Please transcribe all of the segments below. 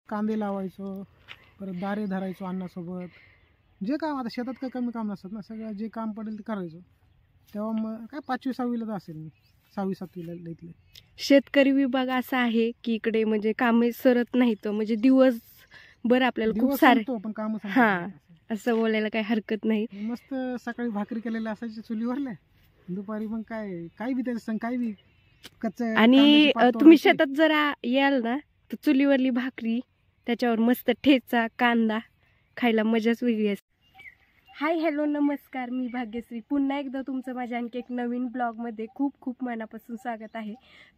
कांदे लावायचो, परत दारे धरायचो अण्णासोबत. जे काम आता शेतात काय कमी काम नसतात ना, सगळं जे काम पडेल ते करायचो. तेव्हा मग काय 5वी 6वीला तर असेल मी, 6वी 7वीला इथले. शेतकरी विभाग असा आहे की इकडे म्हणजे कामे सरत नाहीत, म्हणजे दिवसभर आपल्याला खूप सारे पण काम हा असं बोलायला काही हरकत नाही. मस्त सकाळी भाकरी केलेल्या असायच्या चुलीवरल्या, दुपारी मग काय बी त्याच्या संग काय बी कच्चं. आणि तुम्ही शेतात जरा याल ना तर चुलीवरली भाकरी, त्याच्यावर मस्त ठेचा कांदा खायला मजाच वेगळी असते. हाय हॅलो नमस्कार, मी भाग्यश्री. पुन्हा एकदा तुमचं माझ्या आणखी एक नवीन ब्लॉगमध्ये खूप खूप मनापासून स्वागत आहे.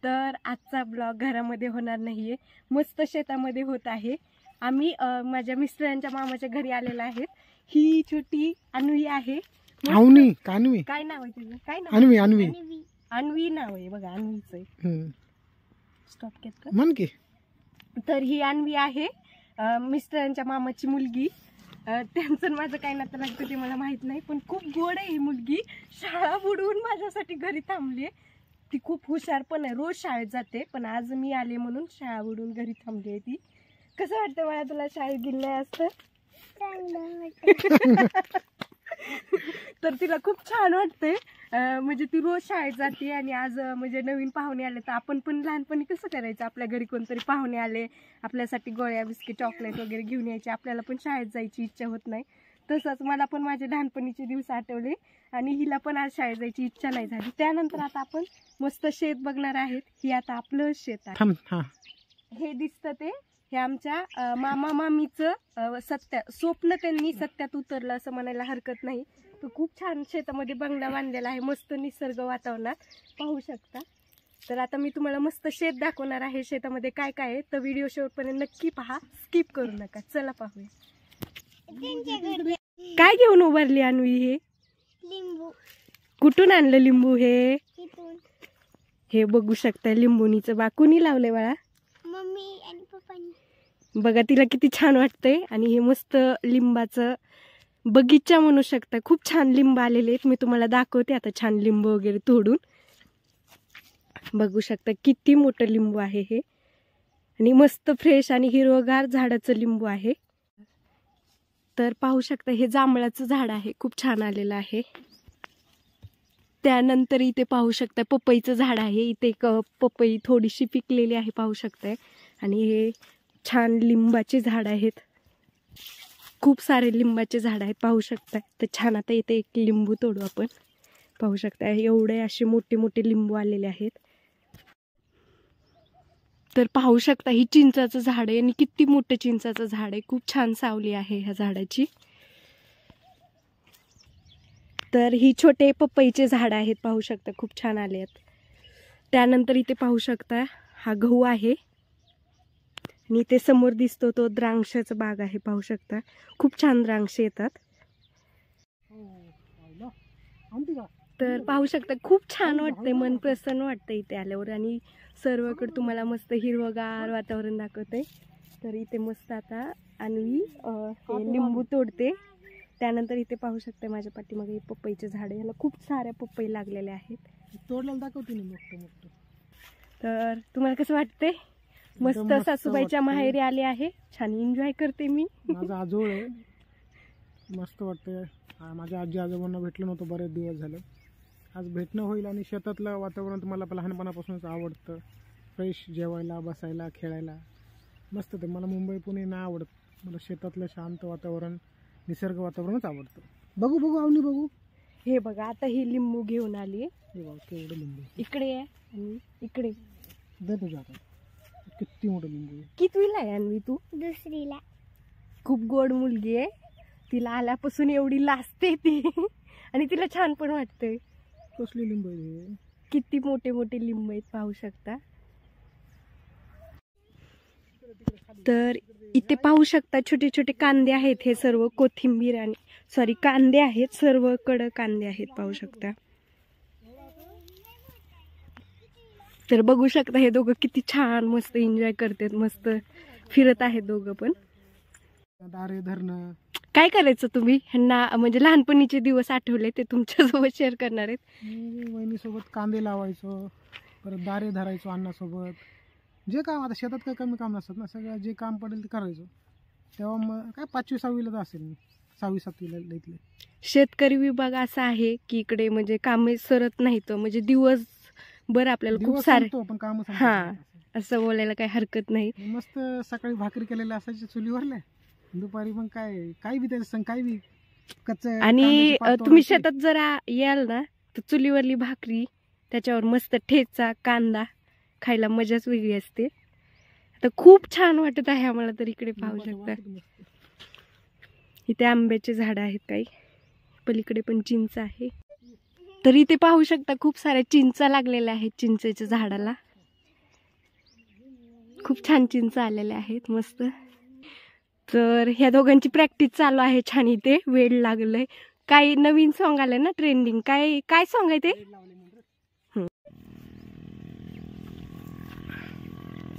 तर आजचा ब्लॉग घरामध्ये होणार नाहीये, मस्त शेतामध्ये होत आहे. आम्ही माझ्या मिस्टरांच्या मामाच्या घरी आलेला आहे. ही छोटी अन्वी आहे. काय नाव आहे तुझं? काय नाव? अन्वी नाव आहे बघा, अन्वीचं. स्टॉप घेत म्हण की. तर ही अन्वी आहे मिस्टरांच्या मामाची मुलगी. त्यांचं माझं काय नातं लागतं ते मला माहित नाही, पण खूप गोड आहे ही मुलगी. शाळा बुडवून माझ्यासाठी घरी थांबली. ती खूप हुशार पण आहे, रोज शाळेत जाते, पण आज मी आले म्हणून शाळा बुडवून घरी थांबली आहे ती. कसं वाटतं मला तुला शाळेत गेलं असतं? तर तिला खूप छान वाटते, म्हणजे ती रोज शाळेत जाते. आणि आज म्हणजे नवीन पाहुणे आले, तर आपण पण लहानपणी कसं करायचं, आपल्या घरी कोणतरी पाहुणे आले आपल्यासाठी गोळ्या बिस्किट चॉकलेट वगैरे घेऊन यायचे, आपल्याला पण शाळेत जायची इच्छा होत नाही. तसंच मला पण माझे लहानपणीचे दिवस आठवले आणि हिला पण आज शाळेत जायची इच्छा नाही झाली. त्यानंतर आता आपण मस्त शेत बघणार आहेत. ही आता आपलं शेत आहे. हे दिसतं ते हे आमच्या मामा मामीचं स्वप्न त्यांनी सत्यात उतरलं असं म्हणायला हरकत नाही. तर खूप छान शेतामध्ये बंगला बांधलेला आहे, मस्त निसर्ग वातावरणात पाहू शकता. तर आता मी तुम्हाला मस्त शेत दाखवणार आहे. शेतामध्ये काय काय आहे तर व्हिडिओ शेवटपर्यंत नक्की पहा, स्किप करू नका. चला पाहूया. काय घेऊन उभारली अन्वी? हे लिंबू. कुठून आणलं लिंबू? हे बघू शकता, लिंबुनीचं बाग कुणी लावलंय बाळा? मम्मी आणि पप्पानी. बघा तिला किती छान वाटतंय. आणि हे मस्त लिंबाचं बगीचा म्हणू शकता. खूप छान लिंब आलेले आहेत, मी तुम्हाला दाखवते आता छान लिंबू वगैरे तोडून. बघू शकता किती मोठं लिंबू आहे हे, आणि मस्त फ्रेश आणि हिरवगार झाडाचं लिंबू आहे. तर पाहू शकता हे जांभळाचं झाड आहे, खूप छान आलेलं आहे. त्यानंतर इथे पाहू शकता पपईचं झाड आहे. इथे एक पपई थोडीशी पिकलेली आहे पाहू शकताय. आणि हे छान लिंबाचे झाड आहेत, खूप सारे लिंबाचे झाड आहेत पाहू शकताय. तर छान आता इथे एक लिंबू तोडू आपण. पाहू शकताय एवढे असे मोठे मोठे लिंबू आलेले आहेत. तर पाहू शकता ही चिंचाचं झाड आहे, आणि किती मोठं चिंचाचं झाड आहे. खूप छान सावली आहे ह्या झाडाची. तर ही छोटे पपईचे झाड आहेत पाहू शकता, खूप छान आले आहेत. त्यानंतर इथे पाहू शकता हा गहू आहे, आणि इथे समोर दिसतो तो द्राक्षाचा बाग आहे पाहू शकता. खूप छान द्राक्ष येतात. तर पाहू शकता खूप छान वाटते, मन प्रसन्न वाटतं इथे आल्यावर. आणि सर्वकडे तुम्हाला मस्त हिरवगार वातावरण दाखवते. तर इथे मस्त आता अन्वी लिंबू तोडते. त्यानंतर इथे पाहू शकता माझ्या पाठीमागे हे पपईचे झाड आहे, याला खूप साऱ्या पपई लागलेल्या आहेत. तोडलेलं दाखवते मी मोठं मोठं. तर तुम्हाला कसं वाटते? मस्त सासूबाईच्या माहेरी आले आहे, छान एन्जॉय करते मी. माझा आजोळ आहे, मस्त वाटतंय. माझ्या आजी आजोबांना भेटलं नव्हतं बरेच दिवस झालं, आज भेटणं होईल. आणि शेतातलं वातावरण मला लहानपणापासूनच आवडतं. फ्रेश जेवायला, बसायला, खेळायला मस्त. ते मला मुंबई पुणे नाही आवडत, मला शेतातलं शांत वातावरण, निसर्ग वातावरणच आवडतं. बघू बघू आवनी बघू. हे बघा आता ही लिंबू घेऊन आली. हे बघ केवढं लिंबू इकडे आहे आणि इकडे दे तुझ्या हातात. किती मोठं लिंबू आहे. कितवीला आहे अन्वी तू? दुसरीला. खूप गोड मुलगी आहे, तिला आल्यापासून एवढी लाजते ती आणि तिला छान पण वाटते. कसली लिंबू आहे? किती मोठे मोठे लिंबू आहेत पाहू शकता. तर इथे पाहू शकता छोटे छोटे कांदे आहेत, हे सर्व कोथिंबीर आणि कांदे आहेत, सर्व कडक कांदे आहेत पाहू शकता. तर बघू शकता हे दोघं किती छान मस्त एन्जॉय करतात, मस्त फिरत आहेत दोघं पण. दारे धरणं. काय करायचं तुम्ही ह्यांना, म्हणजे लहानपणीचे दिवस आठवले ते तुमच्यासोबत शेअर करणार आहेत. वहिनीसोबत कांदे लावायचो, परत दारे धरायचो अण्णासोबत. जे काम आता शेतात काही कमी काम नसतात ना, सगळं जे काम पडेल ते करायचं. तेव्हा मग काय 5वी 6वीला तर असेल मी, 6वी 7वीला इथले. शेतकरी विभाग असा आहे की इकडे म्हणजे कामे सरत नाहीत, म्हणजे दिवसभर आपल्याला खूप दिवस सारे संपतो पण काम हा. असं बोलायला काही हरकत नाही. मस्त सकाळी भाकरी केलेल्या असायच्या चुलीवरल्या, दुपारी मग काय बी त्याच्या संग काय बी कच्चं आणि कांद्याची पात तुम्ही तोडायची. शेतात जरा याल ना तर चुलीवरली भाकरी, त्याच्यावर मस्त ठेचा कांदा खायला मजाच वेगळी असते. आता खूप छान वाटत आहे आम्हाला तर इकडे पाहू शकता. इथे आंब्याचे झाड आहेत काही, पलीकडे पण चिंच आहे. तर इथे पाहू शकता खूप साऱ्या चिंचा लागलेल्या आहेत. चिंचेच्या झाडाला खूप छान चिंच आलेल्या आहेत मस्त. तर ह्या दोघांची प्रॅक्टिस चालू आहे छान. इथे वेळ लागलंय. काही नवीन सॉन्ग आलंय ना ट्रेंडिंग, काय सॉन्ग आहे ते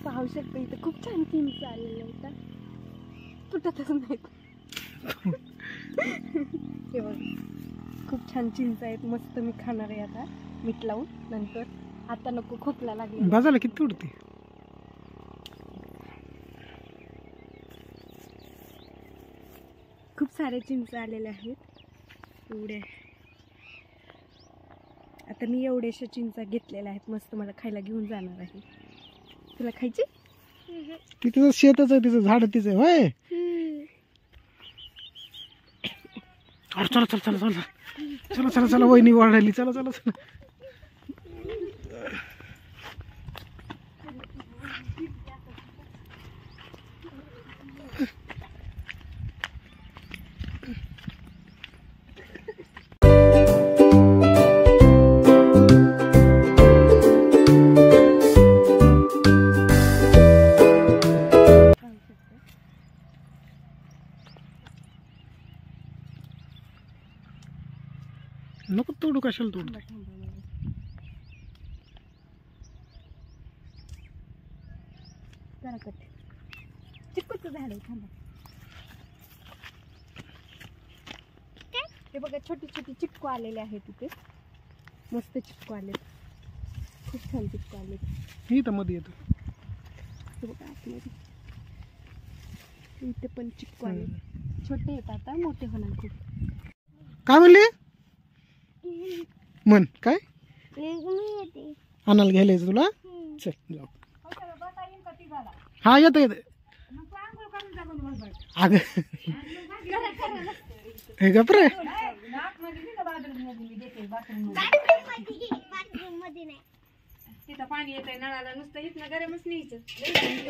पाहू शकता. इथे खूप छान चिंच आलेल्या आहेत, तुटतच नाहीत. हे बघ खूप छान चिंच आहेत, मस्त. मी खाणार आहे आता मीठ लावून नंतर. आता नको, खोकला लागला. बाजाला किती उडते. खूप सारे चिंच आलेले आहेत एवढे. आता मी एवढ्याशा चिंचा घेतलेल्या आहेत, मस्त. मला खायला घेऊन जाणार आहे. तुला खायची? तिचं शेतच आहे, तिचं झाड तिचं होय. चला चला चला चला चला चला चला वहिनी वाढायली. चला चला चला. नको तोडू, कशाला तोडू. जरा कट. चिक्कूचं झाड आहे, थांबा. हे बघा छोटी छोटी चिक्कू आलेले आहेत इथे, मस्त चिक्कू आले, खूप छान चिक्कू आले. मी तर मध्ये येतो. हे बघा आतमध्ये इथे पण चिक्कू आले. छोटे आहेत, आता मोठे होणार खूप. काय म्हणले म्हण काय येते. आणायला घ्यायला यायचं तुला. चल जाऊ. हा येतं येतं. अग हे गप्रे तिथं पाणी येतंय नळाला, नुसतं इथनं गरमच न्यायचं.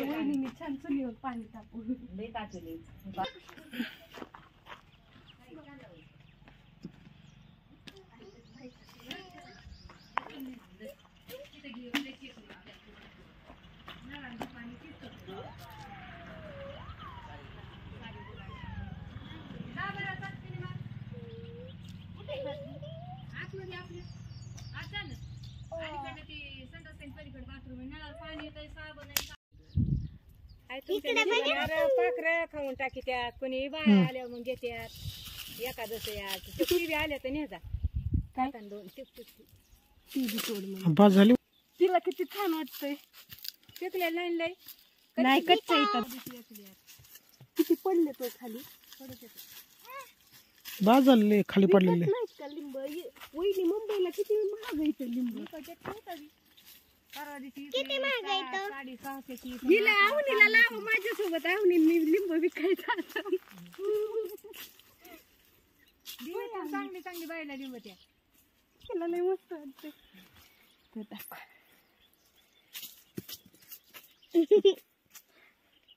वहिनीने छान चुलीवर पाणी टाकून पाखरं खाऊन टाकी त्यात, कोणी बाया आल्यावर मग घेत्यात. एखादं आल्या तर न्यायचा काय दोन ती पास झाली. तिला किती छान वाटतंय. शेकल्या लाईन लाई नाही कच्चा येतात. किती पडले तो खाली. बाद झालेले खाली पडलेले. नाहीत का लिंब? वहिनी मुंबईला किती महाग आहे ते लिंब. किती महाग आहे तो? हिला आवनीला लाव माझ्यासोबत. आवनी मी लिंब विकायचा. चांगली चांगली बायला लिंब त्या तिला लय मस्त वाटते.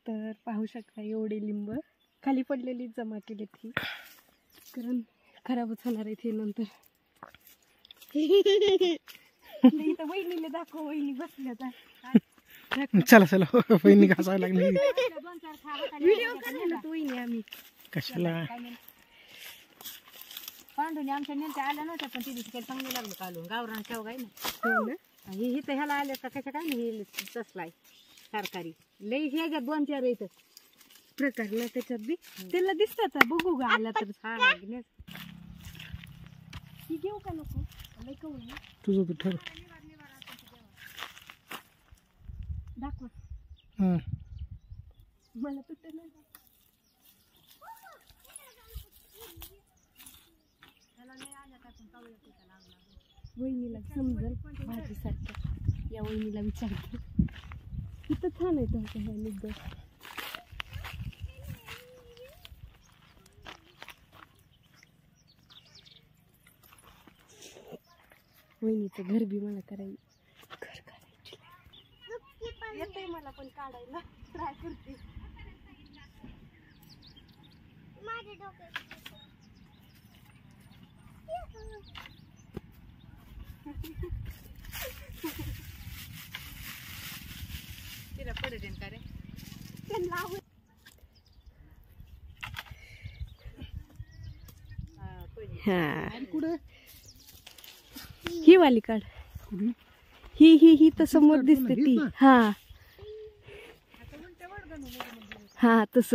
तर पाहू शकता एवढे लिंब खाली पडलेली जमा केली ती, कारण खराबच होणार आहे ते नंतर. इथं वहिनीला दाखव, वहिनी बसल्यात. चला चला वहिनी घासायला लागली. व्हिडिओ काढला तो वहिनी आम्ही. कशाला पांडूने आमच्या नेमच्या आल्या नव्हत्या, पण तिथे काही चांगलं लागलं काढून. गावरान शेवगा आहे ना, हे इथं ह्याला आल्या का कशा काय नाही. हे तसलाय सरकारी लई हे घ्या 2-4 इथं प्रकार ना त्याच्यात बी. त्याला दिसतात बघू गा आला तर. हा ही घेऊ का नको? लई कवळी तुझं तू ठर. दाखवा. मला तुटत नाही. वहिनीला समजल भाजीसाठी. या वहिनीला विचारते. किती छान आहे तुमचं हे निघ. वहिनीचं घर बी मला करायचं. घर करायची येतंय मला पण काढायला. ट्राय करते. माझ्या डोक्यात तिला पडत का रे. कुठे ही वाली काढ. ही तर समोर दिसते ती. हा हा तस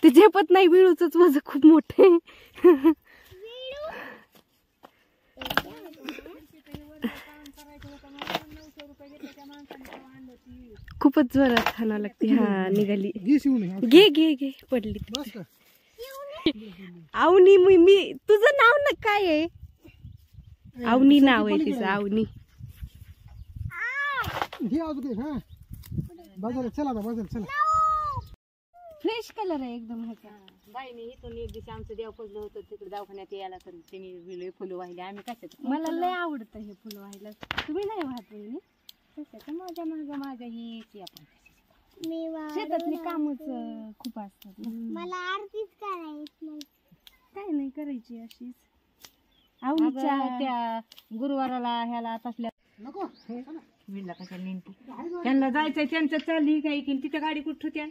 ते झेपत नाही. विळूच वजन खूप मोठे. खूपच जोरात खाणं लागते. हा निघाली. घे घे घे. पडली. आवनी. मी तुझं नाव ना काय आहे. आवनी नाव आहे तिचं. आवनी. फ्रेश कलर आहे एकदम ह्याचा. बाईने इथून एक दिवशी आमचं देव पुजलं होतं तिकडे दवाखान्यात यायला तर तिने फुलं वाहिले. आम्ही कशात मला लय आवडतं हे फुलं व्हायला. तुम्ही नाही वाहत वहिनी. कशाचं माझ्या मागं माझ्या ही आपण मी शेतातली कामच खूप असतात. मला आरतीच करायची नाही. काय नाही करायची अशीच. अगं, आवडीच्या त्या गुरुवाराला ह्याला तसल्या नको विडला कशा नेमकी त्यांना जायचंय. त्यांचं चालली काही की तिथं गाडी कुठं त्या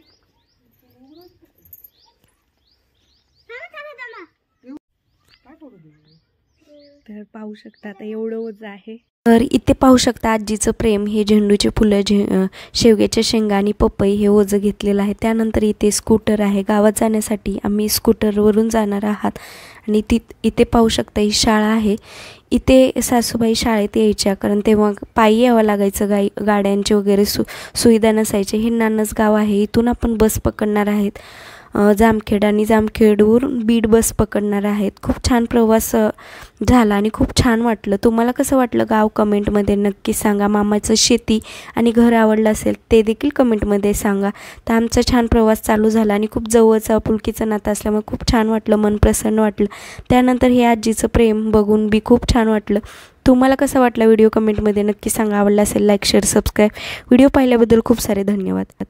तर पाहू शकता आता एवढं ओझं आहे. तर इथे पाहू शकता आजीचं प्रेम. हे झेंडूचे फुलं, शेवग्याच्या शेंगा आणि पपई हे ओझं घेतलेलं आहे. त्यानंतर इथे स्कूटर आहे. गावात जाण्यासाठी आम्ही स्कूटरवरून जाणार आहात. आणि इथे पाहू शकता ही शाळा आहे. इथे सासूबाई शाळेत यायच्या कारण तेव्हा पायी यावं लागायचं. गाड्यांचे वगैरे सुविधा नसायचे. हे नानस गाव आहे. इथून आपण बस पकडणार आहेत जामखेड आणि जामखेडवरून बीड बस पकडणार आहेत. खूप छान प्रवास झाला आणि खूप छान वाटलं. तुम्हाला कसं वाटलं गाव कमेंटमध्ये नक्की सांगा. मामाचं शेती आणि घर आवडलं असेल ते देखील कमेंटमध्ये सांगा. तर आमचा छान प्रवास चालू झाला आणि खूप जवळचा पुलकीचं नातं असल्यामुळे खूप छान वाटलं. मन प्रसन्न वाटलं. त्यानंतर हे आजीचं प्रेम बघून बी खूप छान वाटलं. तुम्हाला कसा वाटला व्हिडिओ कमेंटमध्ये नक्की सांगा. आवडला असेल लाईक शेअर सबस्क्राईब. व्हिडिओ पाहिल्याबद्दल खूप सारे धन्यवाद.